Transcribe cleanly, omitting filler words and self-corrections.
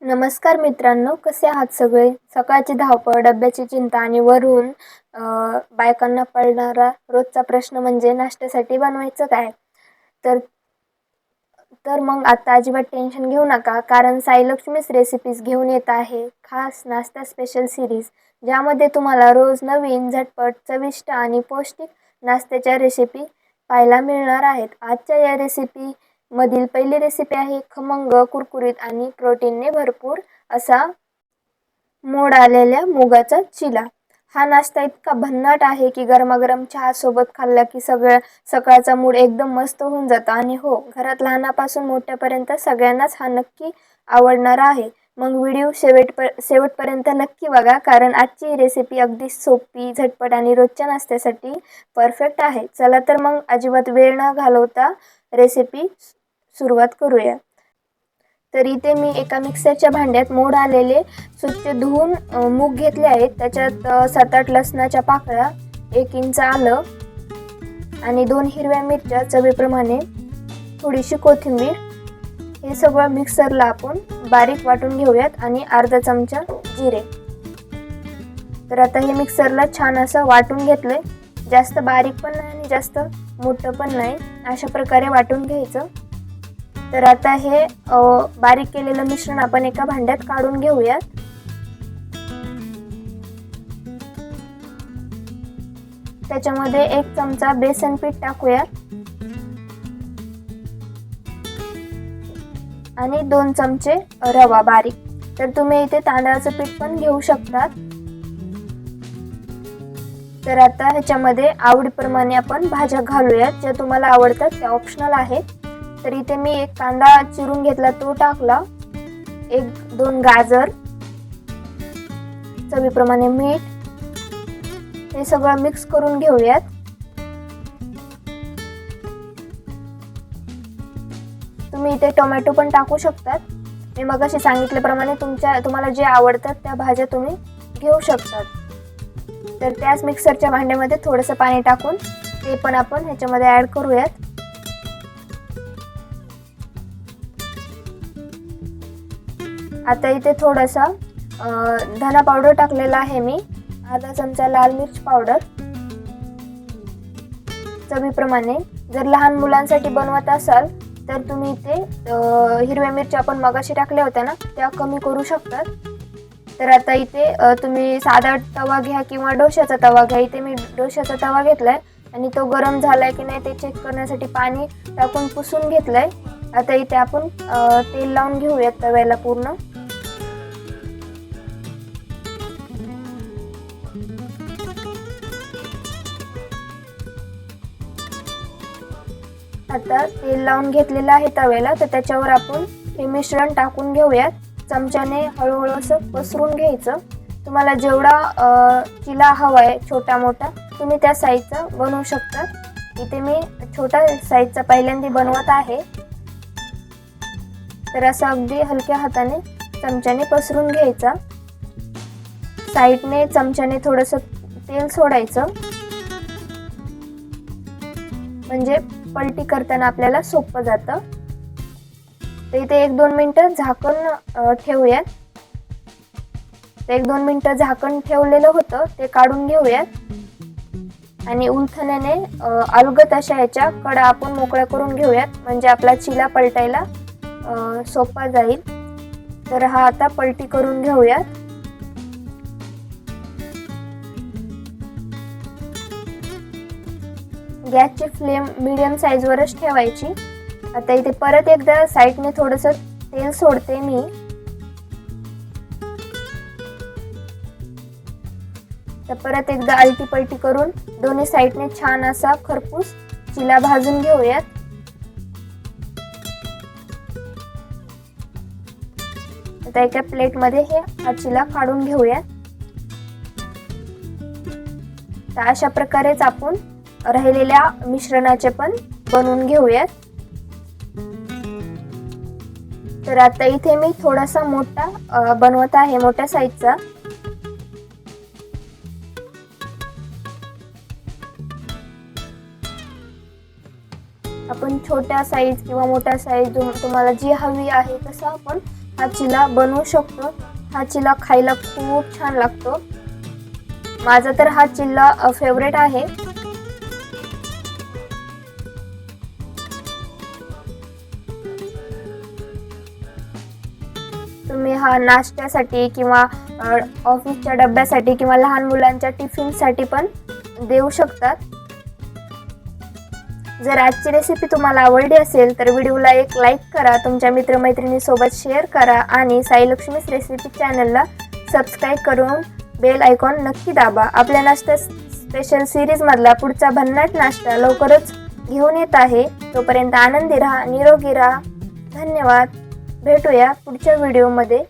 नमस्कार मित्रांनो, कसे आहात सगळे? सकाळची धावपळ, डब्याची चिंता आणि वरून बायकांना पडणारा रोजचा प्रश्न म्हणजे नाश्त्यासाठी बनवायचं काय? तर तर मग आता अजिबात टेन्शन घेऊ नका, कारण साई लक्ष्मीच रेसिपीज घेऊन येत आहे खास नाश्ता स्पेशल सिरीज, ज्यामध्ये तुम्हाला रोज नवीन, झटपट, चविष्ट आणि पौष्टिक नाश्त्याच्या रेसिपी पाहायला मिळणार आहेत. आजच्या या रेसिपीमधील पहिली रेसिपी आहे खमंग, कुरकुरीत आणि प्रोटीनने भरपूर असा मोड आलेल्या मुगाचा चिला. हा नाश्ता इतका भन्नाट आहे की गरमागरम चहासोबत खाल्ला की सकाळचा मूड एकदम मस्त होऊन जातो. आणि हो, घरात लहानापासून मोठ्यापर्यंत सगळ्यांनाच हा नक्की आवडणारा आहे. मग व्हिडिओ शेवटपर्यंत नक्की बघा, कारण आजची ही रेसिपी अगदी सोपी, झटपट आणि रोजच्या नाश्त्यासाठी परफेक्ट आहे. चला तर मग अजिबात वेळ न घालवता रेसिपी सुरुवात करूया. तर इथे मी एका मिक्सरच्या भांड्यात मोड आलेले स्वच्छ धुवून मूग घेतले आहेत. त्याच्यात 7-8 लसणाच्या पाकळ्या, 1 इंच आलं आणि 2 हिरव्या मिरच्या चवीप्रमाणे, थोडीशी कोथिंबीर, हे सगळं मिक्सरला आपण बारीक वाटून घेऊयात आणि अर्धा चमचा जिरे. तर आता हे मिक्सरला छान असं वाटून घेतलंय. जास्त बारीक पण नाही आणि जास्त मोठं पण नाही, अशा प्रकारे वाटून घ्यायचं. तर आता हे बारीक केलेलं मिश्रण आपण एका भांड्यात काढून घेऊयात. त्याच्यामध्ये 1 चमचा बेसन पीठ टाकूयात आणि 2 चमचे रवा बारीक. तर तुम्ही इथे तांदळाचं पीठ पण घेऊ शकता. तर आता ह्याच्यामध्ये आवडीप्रमाणे आपण भाज्या घालूयात, ज्या तुम्हाला आवडतात त्या ऑप्शनल आहेत. तर इथे मी 1 कांदा चिरून घेतला, तो टाकला, 1-2 गाजर, चवीप्रमाणे मीठ, हे सगळं मिक्स करून घेऊयात. तुम्ही इथे टोमॅटो पण टाकू शकतात. मी मगाशी सांगितल्याप्रमाणे तुम्हाला जे आवडतात त्या भाज्या तुम्ही घेऊ शकतात. तर त्याच मिक्सरच्या भांड्यामध्ये थोडंसं पाणी टाकून ते पण आपण ह्याच्यामध्ये ॲड करूयात. आता इथे थोडासा धना पावडर टाकलेला आहे मी, अर्धा चमचा लाल मिर्च पावडर, चवीप्रमाणे. जर लहान मुलांसाठी बनवत असाल तर तुम्ही इथे हिरव्या मिरच्या आपण मगाशी टाकल्या होत्या ना, त्या कमी करू शकतात. तर आता इथे तुम्ही साधा तवा घ्या किंवा डोशाचा तवा घ्या. इथे मी डोशाचा तवा घेतलाय आणि तो गरम झालाय की नाही ते चेक करण्यासाठी पाणी टाकून पुसून घेतलंय. आता इथे आपण तेल लावून घेऊयात तव्याला पूर्ण. आता तेल लावून घेतलेलं आहे तव्याला, तर त्याच्यावर आपण हे मिश्रण टाकून घेऊयात. चमच्याने हळूहळू असं पसरून घ्यायचं. तुम्हाला जेवढा चिला हवा आहे छोटा मोठा, तुम्ही त्या साईजचा बनवू शकता. इथे मी छोटा साईजचा पहिल्यांदा बनवत आहे. तर असं अगदी हलक्या हाताने चमच्याने पसरून घ्यायचा. साईडने चमच्याने थोडंसं तेल सोडायचं, म्हणजे पलटी करताना आपल्याला सोपं जातं. तर इथे 1-2 मिनिटं झाकण ठेवूयात. 1-2 मिनिटं झाकण ठेवलेलं होतं, ते काढून घेऊयात आणि उलथण्याने अलगद अशा ह्याच्या कडा आपण मोकळ्या करून घेऊयात, म्हणजे आपला चिला पलटायला सोपा जाईल. तर हा आता पलटी करून घेऊयात. गॅसची फ्लेम मीडियम साईजवरच ठेवायची. आता इथे परत एकदा साईडने थोडंसं तेल सोडते मी. तर परत एकदा आलटी पलटी करून दोन्ही साईडने छान असा खरपूस चिला भाजून घेऊयात. आता एका प्लेटमध्ये हा चिला काढून घेऊयात. तर अशा प्रकारेच आपण राहिलेल्या मिश्रणाचे पण बनवून घेऊयात. तर आता इथे मी थोडासा मोठा बनवत आहे, मोठ्या साईजचा. आपण छोट्या साईज किंवा मोठ्या साईज तुम्हाला जी हवी आहे तसं आपण हा चिला बनवू शकतो. हा चिला खायला खूप छान लागतो. माझा तर हा चिल्ला फेवरेट आहे. तुम्ही हा नाश्त्यासाठी किंवा ऑफिसच्या डब्यासाठी किंवा लहान मुलांच्या टिफिनसाठी पण देऊ शकतात. जर आजची रेसिपी तुम्हाला आवडली असेल तर व्हिडिओला एक लाईक करा, तुमच्या मित्रमैत्रिणींसोबत शेअर करा आणि साई लक्ष्मीज रेसिपी चॅनलला सबस्क्राईब करून बेल आयकॉन नक्की दाबा. आपल्या नाश्ता स्पेशल सिरीजमधला पुढचा भन्नाट नाश्ता लवकरच घेऊन येत आहे. तोपर्यंत आनंदी राहा, निरोगी राहा. धन्यवाद. भेटूया पुढच्या व्हिडिओमध्ये.